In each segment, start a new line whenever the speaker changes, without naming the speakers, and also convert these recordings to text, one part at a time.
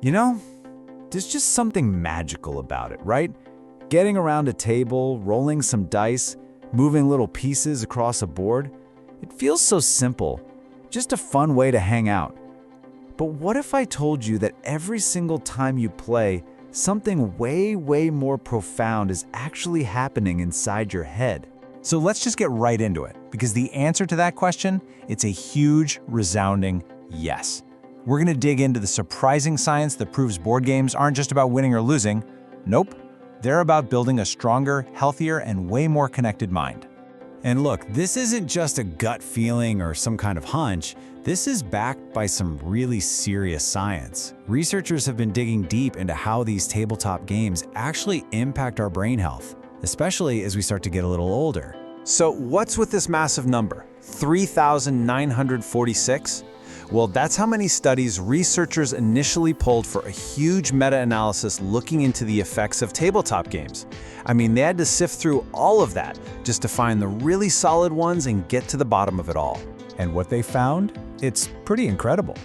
You know, there's just something magical about it, right? Getting around a table, rolling some dice, moving little pieces across a board. It feels so simple, just a fun way to hang out. But what if I told you that every single time you play, something way more profound is actually happening inside your head?
So let's just get right into it, because the answer to that question, it's a huge, resounding yes. We're going to dig into the surprising science that proves board games aren't just about winning or losing. Nope, they're about building a stronger, healthier, and way more connected mind.
And look, this isn't just a gut feeling or some kind of hunch. This is backed by some really serious science. Researchers have been digging deep into how these tabletop games actually impact our brain health, especially as we start to get a little older.
So what's with this massive number? 3,946? Well, that's how many studies researchers initially pulled for a huge meta-analysis looking into the effects of tabletop games. I mean, they had to sift through all of that just to find the really solid ones and get to the bottom of it all.
And what they found? It's pretty incredible.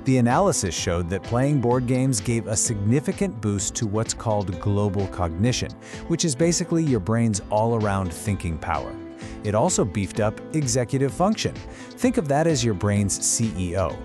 The analysis showed that playing board games gave a significant boost to what's called global cognition, which is basically your brain's all-around thinking power. It also beefed up executive function. Think of that as your brain's CEO,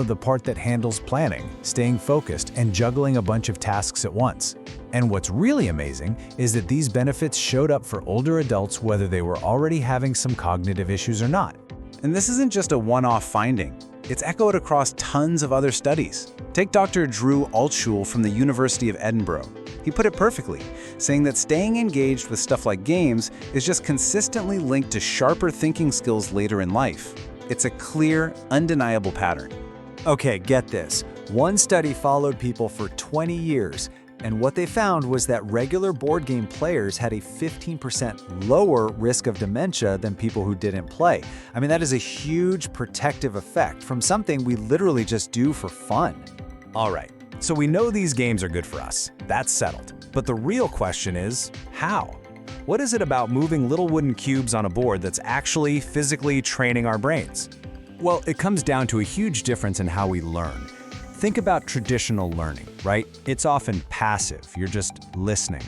the part that handles planning, staying focused, and juggling a bunch of tasks at once. And what's really amazing is that these benefits showed up for older adults whether they were already having some cognitive issues or not.
And this isn't just a one-off finding. It's echoed across tons of other studies. Take Dr. Drew Altschul from the University of Edinburgh. He put it perfectly, saying that staying engaged with stuff like games is just consistently linked to sharper thinking skills later in life. It's a clear, undeniable pattern.
Okay, get this. One study followed people for 20 years, and what they found was that regular board game players had a 15% lower risk of dementia than people who didn't play. I mean, that is a huge protective effect from something we literally just do for fun.
All right, so we know these games are good for us. That's settled. But the real question is, how? What is it about moving little wooden cubes on a board that's actually physically training our brains?
Well, it comes down to a huge difference in how we learn. Think about traditional learning, right? It's often passive, you're just listening.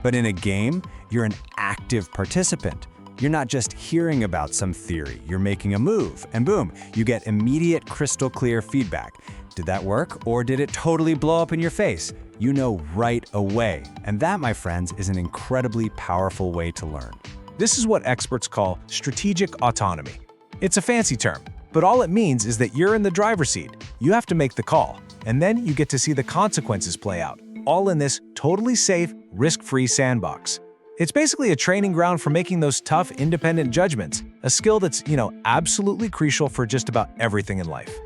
But in a game, you're an active participant. You're not just hearing about some theory, you're making a move, and boom, you get immediate crystal clear feedback. Did that work, or did it totally blow up in your face? You know right away. And that, my friends, is an incredibly powerful way to learn.
This is what experts call strategic autonomy. It's a fancy term, but all it means is that you're in the driver's seat. You have to make the call, and then you get to see the consequences play out, all in this totally safe, risk-free sandbox. It's basically a training ground for making those tough, independent judgments, a skill that's, absolutely crucial for just about everything in life.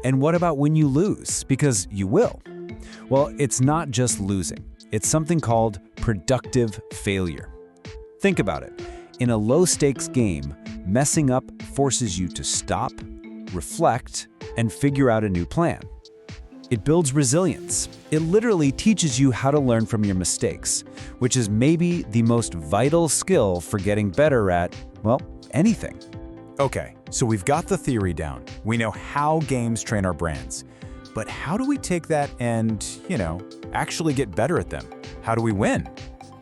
And what about when you lose? Because you will. Well, it's not just losing. It's something called productive failure. Think about it. In a low-stakes game, messing up forces you to stop, reflect, and figure out a new plan. It builds resilience. It literally teaches you how to learn from your mistakes, which is maybe the most vital skill for getting better at, anything.
Okay, so we've got the theory down. We know how games train our brains. But how do we take that and, actually get better at them? How do we win?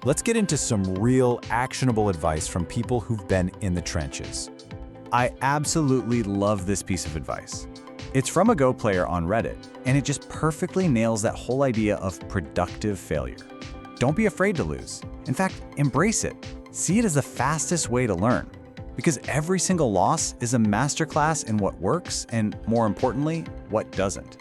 Let's get into some real actionable advice from people who've been in the trenches. I absolutely love this piece of advice. It's from a Go player on Reddit, and it just perfectly nails that whole idea of productive failure. Don't be afraid to lose. In fact, embrace it. See it as the fastest way to learn. Because every single loss is a masterclass in what works and, more importantly, what doesn't.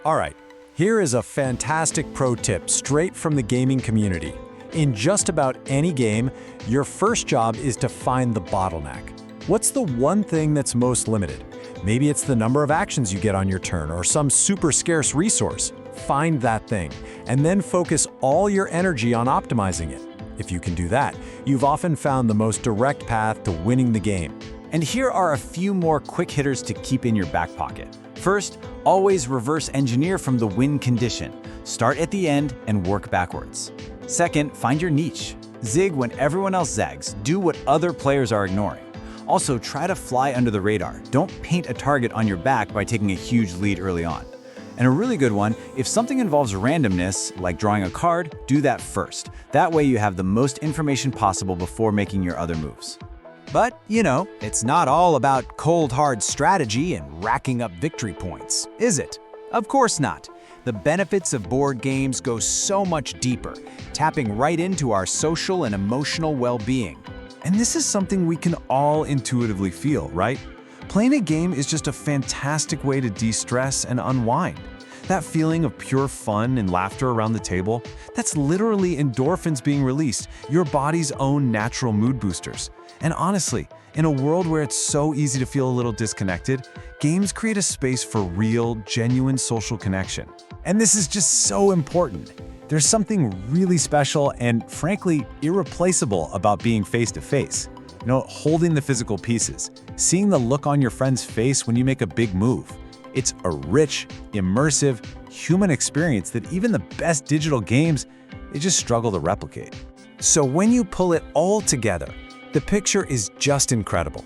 All right, here is a fantastic pro tip straight from the gaming community. In just about any game, your first job is to find the bottleneck. What's the one thing that's most limited? Maybe it's the number of actions you get on your turn or some super scarce resource. Find that thing, and then focus all your energy on optimizing it. If you can do that, you've often found the most direct path to winning the game. And here are a few more quick hitters to keep in your back pocket. First, always reverse engineer from the win condition. Start at the end and work backwards. Second, find your niche. Zig when everyone else zags. Do what other players are ignoring. Also, try to fly under the radar. Don't paint a target on your back by taking a huge lead early on. And a really good one, if something involves randomness, like drawing a card, do that first. That way you have the most information possible before making your other moves.
But, it's not all about cold hard strategy and racking up victory points, is it? Of course not. The benefits of board games go so much deeper, tapping right into our social and emotional well-being.
And this is something we can all intuitively feel, right? Playing a game is just a fantastic way to de-stress and unwind. That feeling of pure fun and laughter around the table, that's literally endorphins being released, your body's own natural mood boosters. And honestly, in a world where it's so easy to feel a little disconnected, games create a space for real, genuine social connection.
And this is just so important. There's something really special and, frankly, irreplaceable about being face-to-face. Holding the physical pieces, seeing the look on your friend's face when you make a big move. It's a rich, immersive, human experience that even the best digital games, they just struggle to replicate. So when you pull it all together, the picture is just incredible.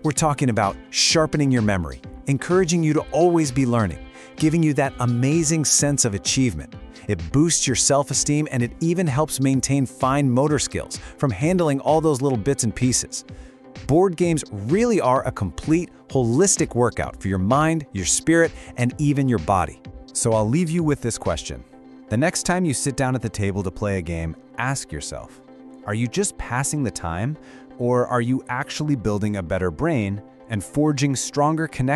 We're talking about sharpening your memory, encouraging you to always be learning, giving you that amazing sense of achievement. It boosts your self-esteem and it even helps maintain fine motor skills from handling all those little bits and pieces. Board games really are a complete, holistic workout for your mind, your spirit, and even your body. So I'll leave you with this question. The next time you sit down at the table to play a game, ask yourself, are you just passing the time, or are you actually building a better brain and forging stronger connections